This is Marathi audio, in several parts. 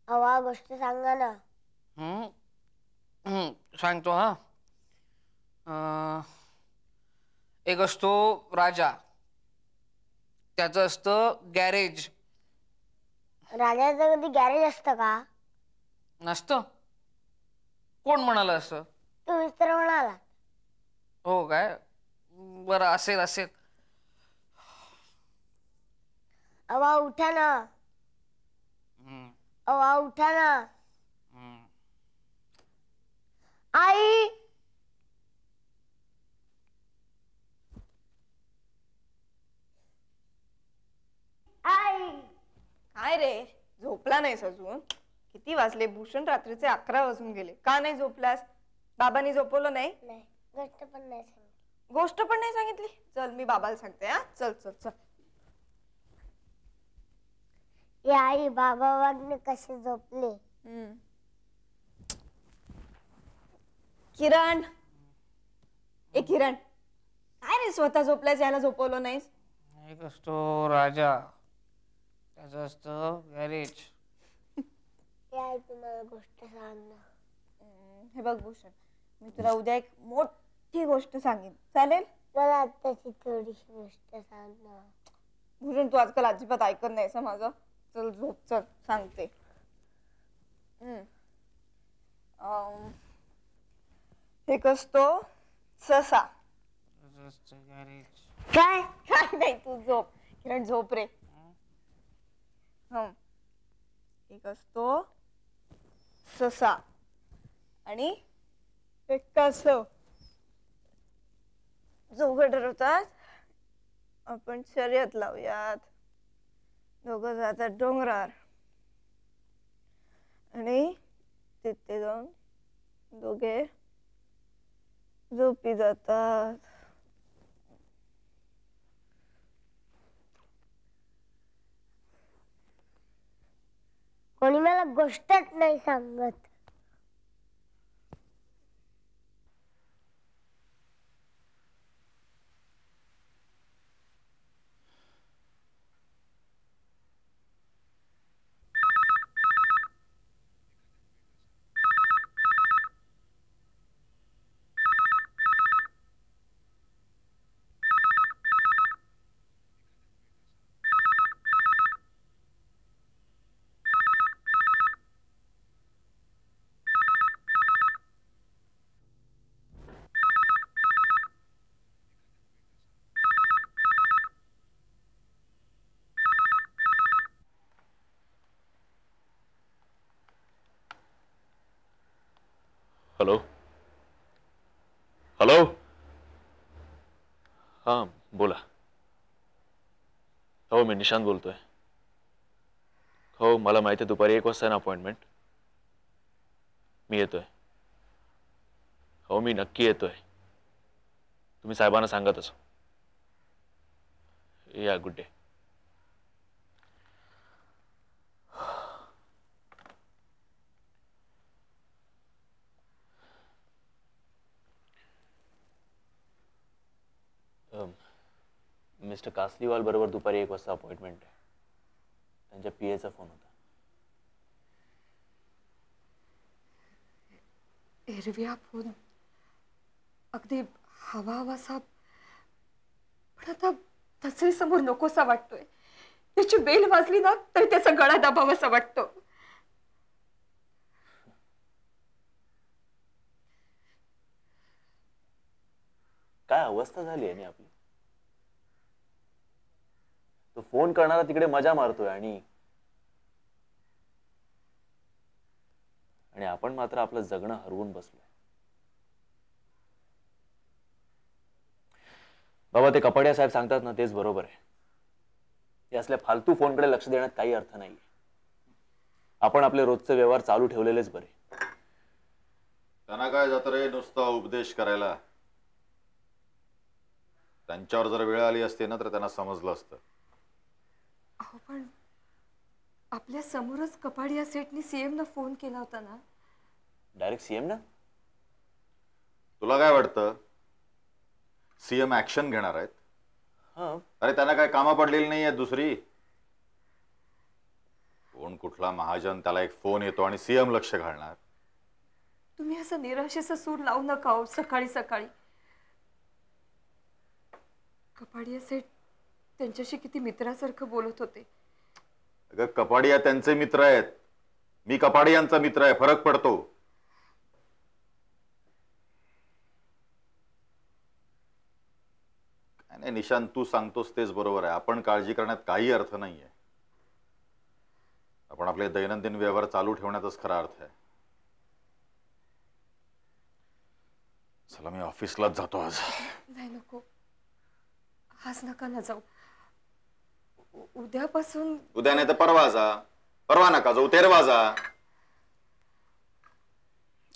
हवा गोष्ट सांगा ना. सांगतो हा. एक असतो राजा, त्याचं असतं गॅरेज. राजाचं कधी गॅरेज असतं का? नसतं. कोण म्हणाल असं? तुम्हीच तर म्हणाला. हो काय? बरं, असेल असेल. हवा उठा ना. हम्म, हवा उठा ना. हम्म. आई. आई. काय रे, झोपला नाहीस अजून? किती वाजले? भूषण रात्रीचे 11 वाजून गेले. का नाही झोपलास? बाबांनी झोपवलं नाही? नाही, गोष्ट पण नाही सांगितली. गोष्ट पण नाही सांगितली? चल मी बाबाला सांगते. हा, चल चल चल. या आई, बाबा वागणे कसे झोपले? किरण, ए किरण, काय रे स्वतः झोपल्यास, याला झोपवलं नाहीस? एक असतो राजा, त्याचं असतं गॅरेज. या आई, तुम्हाला गोष्ट सांग ना. हे बघ भूषण, मी तुला उद्या एक मोठी गोष्ट सांगेन, चालेल? मला आत्ताची थोडीशी गोष्ट सांग ना. भूषण, तू आजकाल अजिबात ऐकत नाहीस माझं. चल झोप, चल सांगते. एक असतो ससा. त्याचं असतं गॅरेज. काय? काय नाही, तू झोप किरण, झोप रे. एक असतो ससा आणि एक कासव. दोघं ठरवतात आपण शर्यत लावूयात. दोघं जातात डोंगरावर आणि तिथे जाऊन दोघे झोपी जातात. कोणी मला गोष्टच नाही सांगत. Hello hello. हां बोला. हो, मी निशांत बोलतोय. हो, मला माहिती आहे दुपारी 1 वाजता आहे ना अपॉइंटमेंट. मी येतोय. हो, मी नक्की येतोय. तुम्ही साहेबांना सांगा तसं. या, गुड डे. मिस्टर कासलीवाल बरोबर दुपारी 1 वाजता अपॉइंटमेंट आहे. त्यांच्या PA चा फोन होता. एरव्या फोन अगदी हवा हवासा, पण आता तसे समोर नकोसा वाटतोय. त्याची बेल वाजली ना तर त्याचा गळा दाबावासा वाटतो. काय अवस्था झाली आहे आपली. तो फोन करणारा तिकडे मजा मारतोय आणि आपण मात्र आपलं जगणं हरवून बसलोय. बाबा, ते कपाडिया साहेब सांगतात ना, तेच बरोबर आहे. या असल्या फालतू फोनकडे लक्ष देण्यात काही अर्थ नाही. आपण आपले रोजचे व्यवहार चालू ठेवलेलेच बरे. त्यांना काय जातं रे नुसता उपदेश करायला. त्यांच्यावर जर वेळ आली असते ना तर त्यांना समजलं असतं. अहो, पण आपल्या समोरच कपाडिया सेठनी CM ला फोन केला होता ना. डायरेक्ट CM ना? तुला काय वाटतं CM ऍक्शन घेणार आहेत? अरे त्यांना काय कामा पडलेली नाहीये दुसरी. कोण कुठला महाजन त्याला एक फोन येतो आणि सीएम लक्ष घालणार. तुम्ही असं निराशेचा सूर लावू नका हो सकाळी सकाळी. कपाडिया सेठ त्यांच्याशी किती मित्रासारखं बोलत होते. अगं कपाडिया त्यांचे मित्र आहेत, मी कपाडियांचा मित्र आहे, फरक पडतो. काय नाही निशांत, तू सांगतोस तेच बरोबर आहे. आपण काळजी करण्यात काही अर्थ नाहीये. आपण आपले दैनंदिन व्यवहार चालू ठेवण्यातच खरा अर्थ आहे. चला मी ऑफिसलाच जातो आज. नाही नको, आज नका ना जाऊ. उद्यापासून. उद्या नाही तर परवा जा. परवा नका जाऊ, तेरवा जा.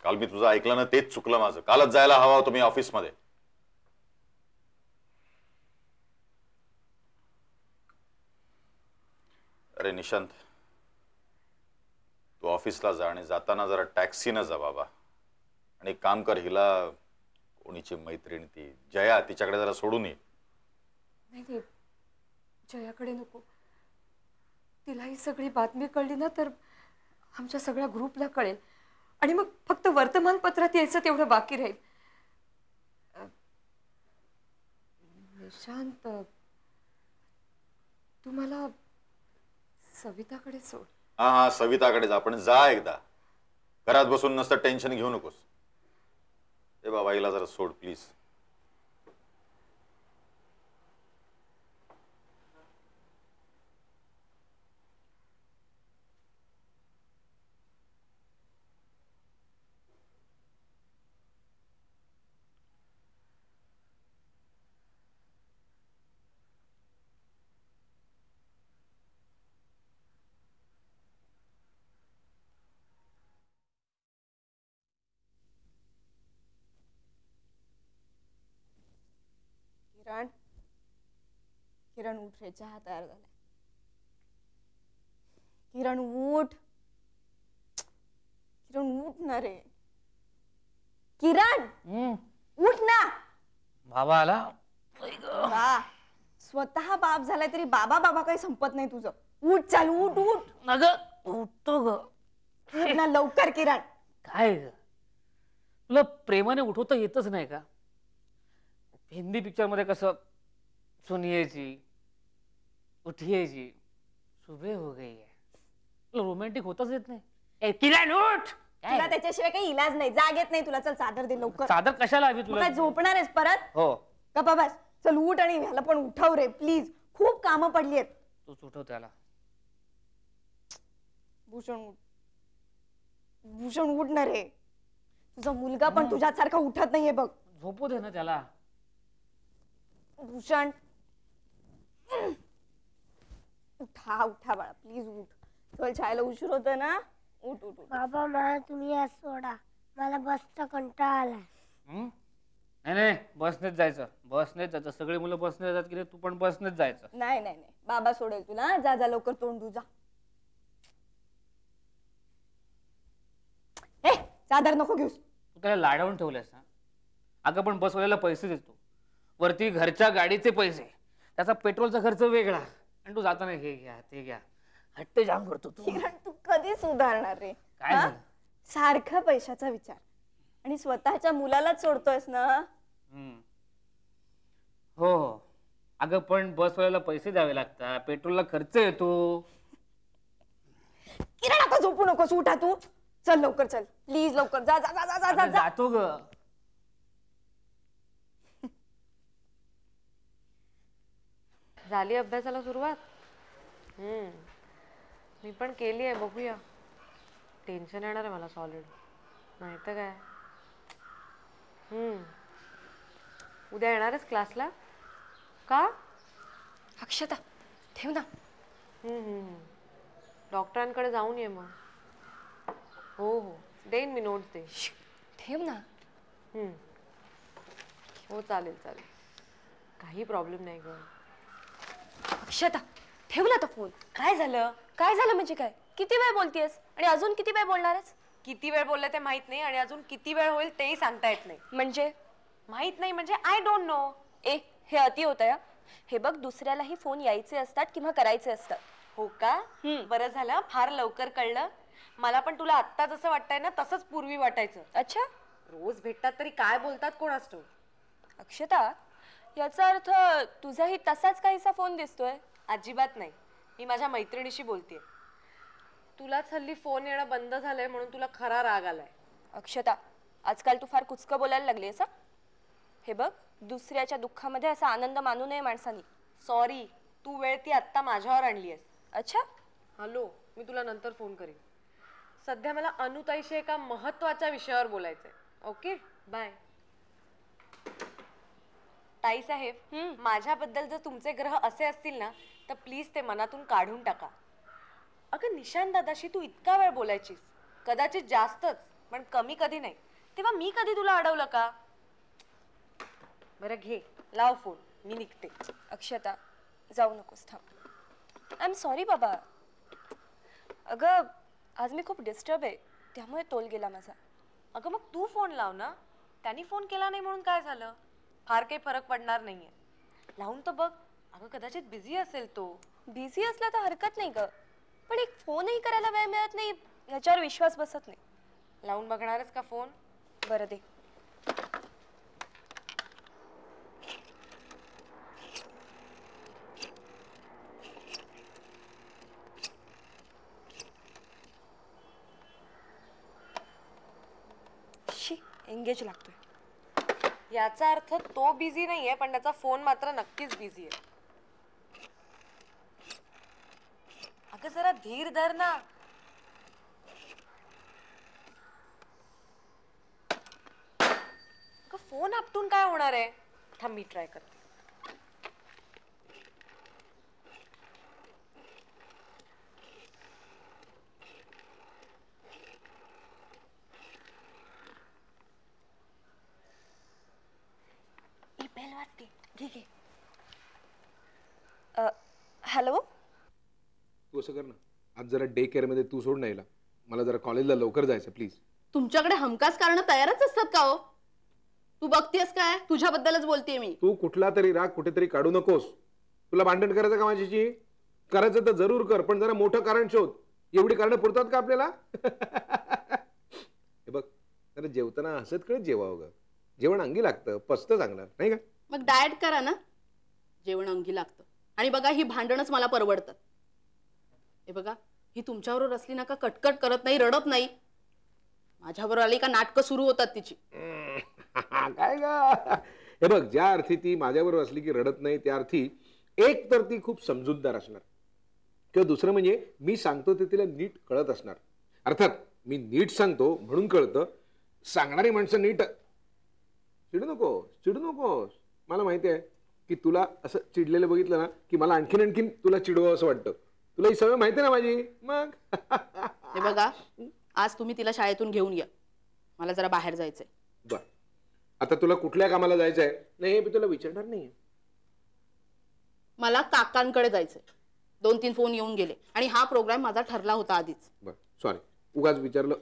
काल मी तुझं ऐकलं ना, तेच चुकलं माझं. कालच जायला हवा होतं मी ऑफिसमध्ये. अरे निशांत, तू ऑफिसला जा आणि जाताना जरा टॅक्सीनं जा बाबा. आणि एक काम कर, हिला कोणीची मैत्रीण ती जया, तिच्याकडे जरा सोडून ये. नाही, जयाकडे नको. तिला ही सगळी बातमी कळली ना तर आमच्या सगळ्या ग्रुपला कळेल आणि मग फक्त वर्तमानपत्रात यायचं तेवढं बाकी राहील. निशांत, तुम्हाला सविताकडे सोड. हा हा, सविताकडे जा, पण जा एकदा. घरात बसून नसतं टेन्शन घेऊ नकोस. ए बाबा, हिला जरा सोड प्लीज. किरण, किरण उठ रे, चहा तयार झालाय. किरण उठ. किरण उठ ना रे. किरण उठ ना. बाबा आला. वा, स्वतः बाप झालाय तरी बाबा बाबा काही संपत नाही तुझं. उठ, चाल, उठ उठ. अग उठतो ग. उठ ना लवकर किरण. काय ग, तुला प्रेमाने उठवता येतच नाही का? हिंदी पिक्चर मध्ये कसं सुनिए जी, उठिए जी, सुबह हो गई है, तुला रोमॅन्टिक होताच येत नाही. ए किरण उठ. तुला त्याच्याशिवाय काही इलाज नाही. जाग येत नाही तुला. चल चादर दे लवकर. चादर कशाला हवी मग तुला? काय झोपणार आहेस परत? हो. गप्पा बस. चल उठ आणि ह्याला पण उठव रे प्लीज. खूप कामं पडली आहेत. तूच उठव त्याला. भूषण उठ. भूषण उठ ना रे. तुझा मुलगा पण तुझ्यासारखा उठत नाहीये बघ. झोपू दे ना त्याला. भूषण उठा उठा बाळा, प्लीज उठ. चल शाळेला उशीर होतोय ना. उठ उठ उठ. बाबा मला तुम्ही आज सोडा, मला बसचा कंटाळा आलाय. नाही नाही, बसनेच जायचं, बसनेच जायचं. सगळी मुलं बसने जातात की नाही, तू पण बसनेच जायचं. नाही नाही नाही, बाबा सोडेल तुला. जा जा लवकर तोंड धु जा. ए चादर नको घेऊस. तू त्याला लाडवून ठेवलंयस ना. अगं पण बसवाल्याला पैसे देतो, वरती घरच्या गाडीचे पैसे, त्याचा पेट्रोलचा खर्च वेगळा, आणि तू जाताना हे घ्या ते घ्या, हट्ट जाम करतो तू. किरण तू कधी सुधारणार रे? काय झालं? सारखा पैशाचा विचार आणि स्वतःच्या मुलालाच सोडतोयस ना. हो हो. अगं पण बसवाल्याला पैसे द्यावे लागतात, पेट्रोलला खर्च येतो. किरण आता झोपू नकोस. उठा तू. चल लवकर चल प्लीज, लवकर जा जा जा जा जा जा. जातो ग. झाली अभ्यासाला सुरुवात? मी पण केली आहे, बघूया. टेन्शन येणार आहे मला सॉलिड, नाही तर काय. उद्या येणारच क्लासला का? अक्षता ठेव ना. डॉक्टरांकडे जाऊन ये मग. हो हो, देईन मी नोट्स देईन. ठेव ना. हो चालेल चालेल, काही प्रॉब्लेम नाही ग. अक्षता ठेव ना तो फोन. काय झालं? काय झालं म्हणजे काय? किती वेळ बोलतेस आणि अजून किती वेळ बोलणारच? किती वेळ बोलले ते माहित नाही, आणि अजून किती वेळ होईल तेही सांगता येत नाही. म्हणजे माहित नाही म्हणजे आय डोंट नो. हे अति होतं या. हे बघ, दुसऱ्यालाही फोन यायचे असतात किंवा करायचे असतात. हो का? बरं झालं, फार लवकर कळलं. मला पण तुला आत्ता जसं वाटतंय ना तसंच पूर्वी वाटायचं. अच्छा. रोज भेटतात तरी काय बोलतात कोणास ठाऊक. अक्षता, याचा अर्थ तुझाही तसाच काहीसा फोन दिसतोय. अजिबात नाही, मी माझ्या मैत्रिणीशी बोलतेय. तुलाच हल्ली फोन येणं बंद झालंय म्हणून तुला खरा राग आलाय. अक्षता, आजकाल तू फार कुचकं बोलायला लागलीस हा. हे बघ, दुसऱ्याच्या दुःखामध्ये असा आनंद मानू नये माणसानी. सॉरी, तू वेळ ती आत्ता माझ्यावर आणलीयस. अच्छा. हॅलो, मी तुला नंतर फोन करीन. सध्या मला अनुताईशी एका महत्वाच्या विषयावर बोलायचंय. Okay, bye. ताई साहेब, माझ्याबद्दल जर तुमचे ग्रह असे असतील ना तर प्लीज ते मनातून काढून टाका. अगं निशांत दादाशी तू इतका वेळ बोलायचीस, कदाचित जास्तच, पण कमी कधी नाही. तेव्हा मी कधी तुला अडवलं का? बरं घे, लाव फोन, मी निघते. अक्षता, जाऊ नकोस, थांब. आय एम सॉरी बाबा. अगं आज मी खूप डिस्टर्ब आहे, त्यामुळे तोल गेला माझा. अगं मग तू फोन लाव ना. त्यांनी फोन केला नाही म्हणून काय झालं? फार काही फरक पडणार नाहीये. लावून तर बघ. अगं कदाचित बिझी असेल तो. बिझी असला तर हरकत नाही ग, पण एक फोनही करायला वेळ मिळत नाही याच्यावर विश्वास बसत नाही. लावून बघणारच का फोन? बरं दे. एंगेज लागतोय. याचा अर्थ तो बिझी नाहीये, पण त्याचा फोन मात्र नक्कीच बिझी आहे. अगं जरा धीर धर ना. अगं फोन आपटून काय होणार आहे? थांब मी ट्राय करते. हॅलो. तू असं कर ना, आज जरा डे केअर मध्ये तू सोड नाहीला. मला जरा कॉलेजला लवकर जायचं प्लीज. तुमच्याकडे हमखास कारण तयारच असतात का हो? तू बघतेस काय? तुझ्याबद्दलच बोलतेय मी. तू कुठला तरी राग कुठेतरी काढू नकोस. तुला भांडण करायचं का माझ्याशी? करायचं तर जरूर कर, पण जरा मोठं कारण शोध. एवढी कारणं पुरतात का आपल्याला? हे बघ, जरा जेवताना हसत खेळत जेवावं ग. जेवण अंगी लागतं, पचतं चांगलं नाही का? मग डाएट करा ना, जेवण अंगी लागतं. आणि बघा, ही भांडणच मला परवडतात. हे बघा, ही तुमच्याबरोबर असली ना का कटकट करत नाही, रडत नाही. माझ्याबरोबर आली का नाटकं सुरू होतात तिची. काय ग? हे बघ, ज्या अर्थी ती माझ्याबरोबर असली की रडत नाही, त्या अर्थी एक तर ती खूप समजूतदार असणार, किंवा दुसरं म्हणजे मी सांगतो ते तिला नीट कळत असणार. अर्थात मी नीट सांगतो म्हणून कळतं. सांगणारी माणसं नीट. चिडू नकोस. मला माहिती आहे की तुला असं चिडलेलं बघितलं ना की मला आणखीन तुला चिडवावं असं वाटतं. तुला ही सवय माहिती आहे ना माझी. मग हे बघा, आज तुम्ही तिला शाळेतून घेऊन या. मला जरा बाहेर जायचंय. बर, आता तुला कुठल्या कामाला जायचंय? नाही, हे मी तुला विचारणार नाही. मला काकांकडे जायचंय. 2-3 फोन येऊन गेले आणि हा प्रोग्राम माझा ठरला होता आधीच. बर, सॉरी, उगाच विचारलं.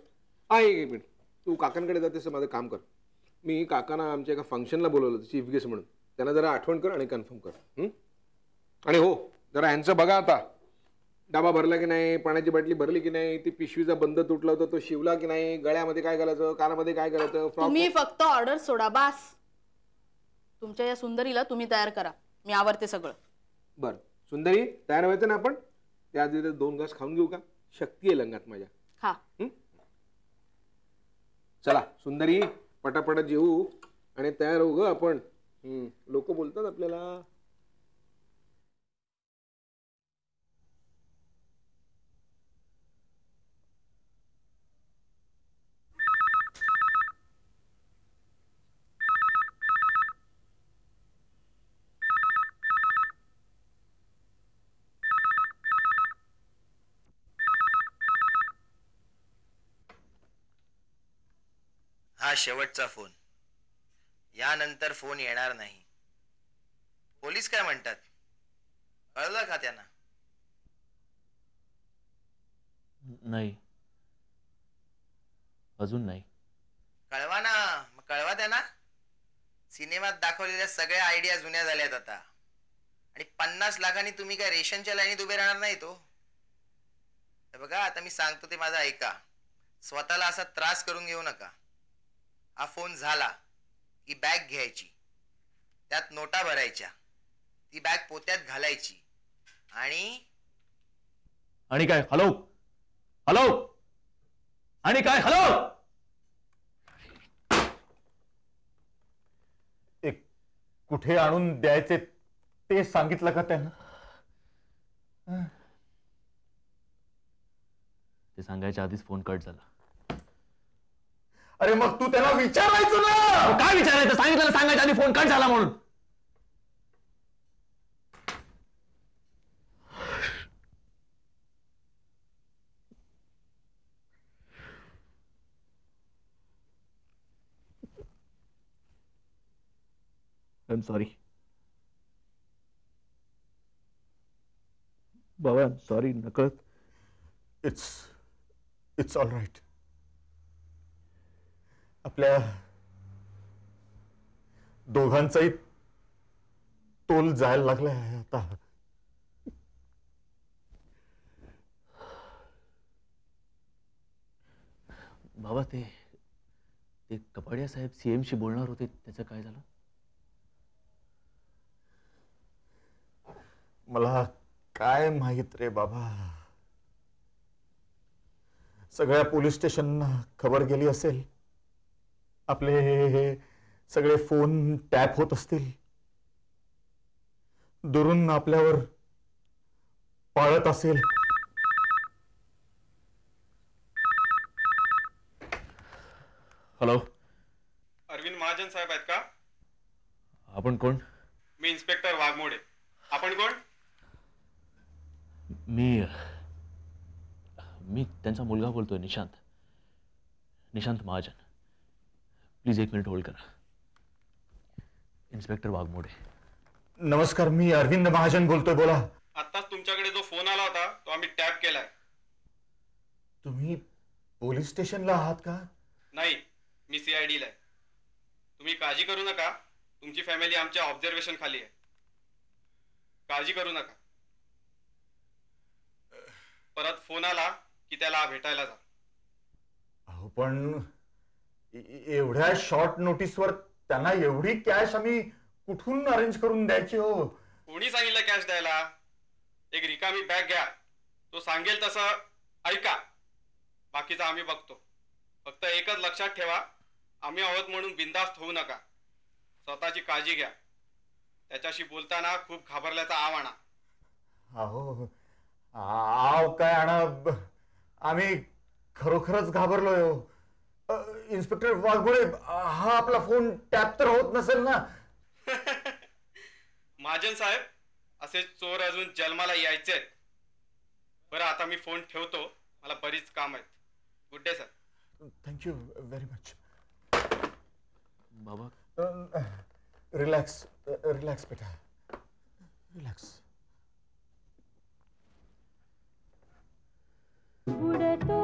एक मिनिट, तू काकांकडे जातेस माझं काम कर. मी काकांना आमच्या एका फंक्शनला बोलवलं होतं चीफ गेस्ट म्हणून. त्यांना जरा आठवण कर आणि कन्फर्म कर. आणि हो, जरा ह्यांचं बघा आता. डबा भरला की नाही, पाण्याची बाटली भरली की नाही, ती पिशवीचा बंद तुटला होता तो शिवला की नाही, गळ्यामध्ये काय घालायचं, कानामध्ये काय घालायचं. तुम्ही फक्त ऑर्डर सोडा बास. तुमच्या या सुंदरीला तुम्ही तयार करा, मी आवरते सगळं. बर, सुंदरी तयार व्हायचं ना आपण. त्याआधी 2 घास खाऊन घेऊ का? शक्ती आहे लंगात माझ्या. हा, चला सुंदरी, पटापट जेवू आणि तयार होऊ ग आपण. लोक बोलतात आपल्याला. हा शेवटचा फोन. यानंतर फोन येणार नाही. पोलीस काय म्हणतात कळलं का त्यांना? नाही, अजून नाही. कळवा ना, मग कळवा त्यांना. सिनेमात दाखवलेल्या सगळ्या आयडिया जुन्या झाल्यात आता. आणि 50 लाखांनी तुम्ही काय रेशनच्या लाईनीत उभे राहणार नाही तो. हे बघा, आता मी सांगतो ते माझं ऐका. स्वतःला असा त्रास करून घेऊ नका. हा फोन झाला की बॅग घ्यायची, त्यात नोटा भरायच्या, ती बॅग पोत्यात घालायची आणि काय हॅलो हॅलो आणि काय हॅलो. एक कुठे आणून द्यायचे ते सांगितलं का त्यांना? ते सांगायच्या आधीच फोन कट झाला. अरे मग तू त्याला विचारायचं ना. काय विचारायचं? सांगितलं सांगायच्या आधी फोन कट झाला म्हणून. I'm sorry. बाबा, I'm sorry. नकळत. It's all right. आपल्या दोघांचाही तोल जायला लागलाय आता. बाबा, ते कपाडिया साहेब सीएमशी बोलणार होते, त्याचं काय झालं? मला काय माहित रे बाबा. सगळ्या पोलीस स्टेशनना खबर गेली असेल. आपले सगळे फोन टॅप होत असतील. दुरून आपल्यावर पाळत असेल. हॅलो, अरविंद महाजन साहेब आहेत का? आपण कोण? मी इन्स्पेक्टर वाघमोडे. आपण कोण? मी त्यांचा मुलगा बोलतोय, Nishant Mahajan. Please 1 minute hold करा. इन्स्पेक्टर वाघमोडे. नमस्कार, मी अरविंद महाजन बोलतोय. बोला. आत्ताच तुमच्याकडे जो फोन आला होता तो आम्ही टॅप केलाय. तुम्ही पोलीस स्टेशनला आहात का? नाही, मी CID ला आहे. तुम्ही काळजी करू नका. तुमची फॅमिली आमच्या ऑब्झर्वेशन खाली आहे. काळजी करू नका. परत फोन आला की त्याला भेटायला जा. अहो, पण एवढ्या शॉर्ट नोटीसवर त्यांना एवढी कॅश आम्ही कुठून अरेंज करून द्यायची हो? कोणी सांगितलं कॅश द्यायला? एक रिकामी बॅग घ्या. तो सांगेल तसं ऐका. बाकीचं आम्ही बघतो. फक्त एकच लक्षात ठेवा, आम्ही आहोत म्हणून बिनधास्त होऊ नका. स्वतःची काळजी घ्या. त्याच्याशी बोलताना खूप घाबरल्याचा आव आणा. अहो, आव काय आणा? आम्ही खरोखरच घाबरलोय हो. इन्स्पेक्टर वाघमोडे, हा आपला फोन टॅप तर होत नसेल ना? महाजन साहेब, असे चोर अजून जन्माला यायचेत. बरं, आता मी फोन ठेवतो. मला बरीच काम आहेत. Good day sir. Thank you very much. बाबा, रिलॅक्स रिलॅक्स बेटा, रिलॅक्स. उडतो